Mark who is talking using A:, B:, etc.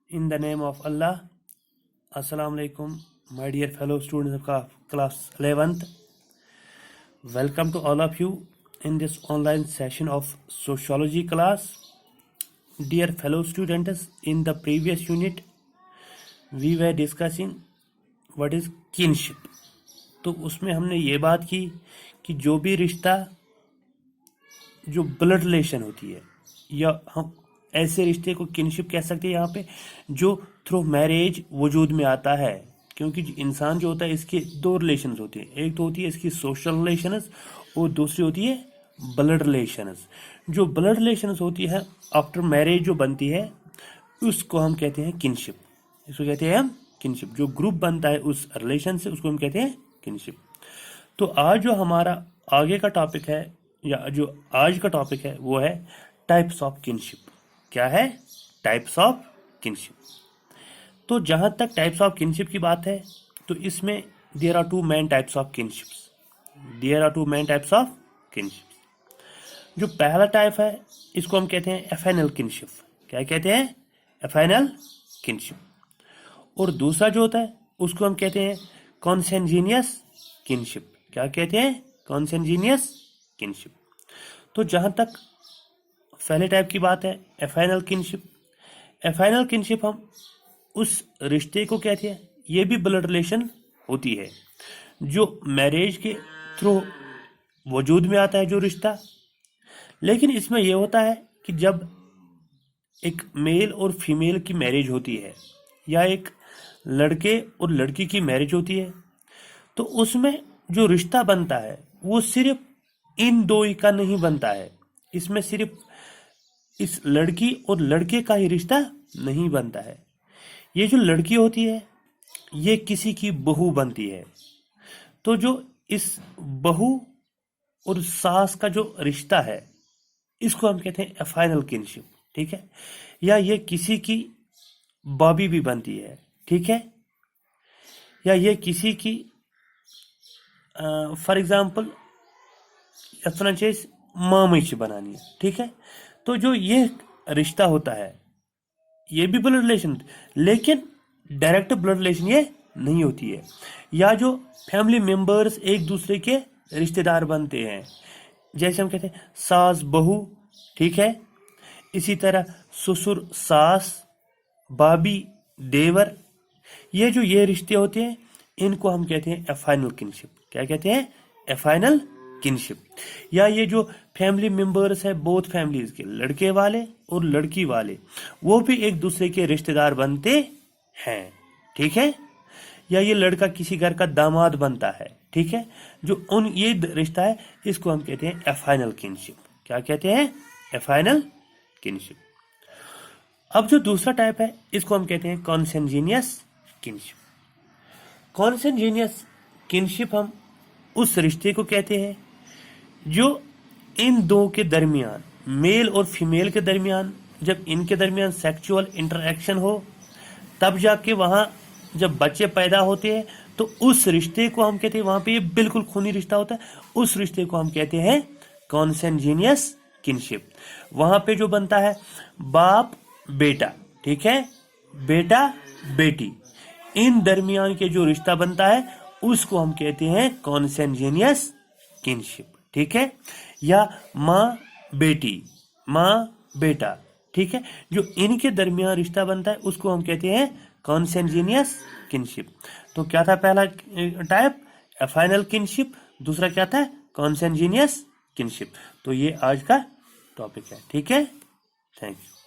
A: In the name of Allah, Assalamu alaikum, my dear fellow students of class 11th. Welcome to all of you in this online session of sociology class. Dear fellow students, in the previous unit, we were discussing what is kinship. तो उसमें हमने ये बात की कि जो भी रिश्ता जो ब्लड रिलेशन होती है या हम ऐसे रिश्ते को किनशिप कह सकते हैं यहाँ पे जो थ्रू मैरिज वजूद में आता है, क्योंकि इंसान जो होता है इसके दो रिलेशंस होती हैं। एक तो होती है इसकी सोशल रिलेशंस और दूसरी होती है ब्लड रिलेशंस। जो ब्लड रिलेशंस होती है आफ्टर मैरिज जो बनती है उसको हम कहते हैं किनशिप। इसको कहते हैं हम किनशिप। जो ग्रुप बनता है उस रिलेशन से उसको हम कहते हैं किनशिप। तो आज जो हमारा आगे का टॉपिक है या जो आज का टॉपिक है वो है टाइप्स ऑफ किनशिप। क्या है? Types of kinship. तो जहां तक टाइप्स ऑफ किनशिप की बात है तो इसमें there are two main types of kinships. There are two main types of kinships. जो पहला टाइप है इसको हम कहते हैं एफाइनल किनशिप। क्या कहते हैं? एफाइनल किनशिप। और दूसरा जो होता है उसको हम कहते हैं कॉन्सेंजीनियस किनशिप। क्या कहते हैं? कॉन्सेंजीनियस किनशिप। तो जहां तक पहले टाइप की बात है एफाइनल किनशिप। एफाइनल किनशिप हम उस रिश्ते को कहते हैं, ये भी ब्लड रिलेशन होती है जो मैरिज के थ्रू वजूद में आता है जो रिश्ता। लेकिन इसमें यह होता है कि जब एक मेल और फीमेल की मैरिज होती है या एक लड़के और लड़की की मैरिज होती है तो उसमें जो रिश्ता बनता है वो सिर्फ इन दो ही का नहीं बनता है। इसमें सिर्फ इस लड़की और लड़के का ही रिश्ता नहीं बनता है। ये जो लड़की होती है ये किसी की बहू बनती है। तो जो इस बहू और सास का जो रिश्ता है इसको हम कहते हैं एफाइनल किनशिप। ठीक है? या ये किसी की बॉबी भी बनती है। ठीक है? या ये किसी की फॉर एग्जाम्पल मामी बनानी है। ठीक है? तो जो ये रिश्ता होता है ये भी ब्लड रिलेशन, लेकिन डायरेक्ट ब्लड रिलेशन ये नहीं होती है। या जो फैमिली मेंबर्स एक दूसरे के रिश्तेदार बनते हैं, जैसे हम कहते हैं सास बहू। ठीक है? इसी तरह ससुर सास, भाभी देवर, ये जो ये रिश्ते होते हैं इनको हम कहते हैं एफाइनल किनशिप। क्या कहते हैं? एफाइनल किनशिप। या ये जो फैमिली मेंबर्स है बोथ फैमिलीज के, लड़के वाले और लड़की वाले, वो भी एक दूसरे के रिश्तेदार बनते हैं। ठीक है? या ये लड़का किसी घर का दामाद बनता है। ठीक है? जो ये रिश्ता है इसको हम कहते हैं एफाइनल किनशिप। क्या कहते हैं? एफाइनल किनशिप। अब जो दूसरा टाइप है इसको हम कहते हैं कॉन्सेंजीनियस किनशिप। कॉन्सेंजीनियस किनशिप हम उस रिश्ते को कहते हैं जो इन दो के दरमियान, मेल और फीमेल के दरमियान, जब इनके दरमियान सेक्सुअल इंटरेक्शन हो तब जाके वहां जब बच्चे पैदा होते हैं तो उस रिश्ते को हम कहते हैं, वहां पे ये बिल्कुल खूनी रिश्ता होता है, उस रिश्ते को हम कहते हैं कॉन्सेंजीनियस किनशिप। वहां पे जो बनता है बाप बेटा, ठीक है, बेटा बेटी, इन दरमियान के जो रिश्ता बनता है उसको हम कहते हैं कॉन्सेंजीनियस किनशिप। ठीक है? या माँ बेटी, माँ बेटा, ठीक है, जो इनके दरमियान रिश्ता बनता है उसको हम कहते हैं कॉन्सेंजीनियस किनशिप। तो क्या था पहला टाइप? एफाइनल किनशिप। दूसरा क्या था? कॉन्सेंजीनियस किनशिप। तो ये आज का टॉपिक है। ठीक है? Thank you.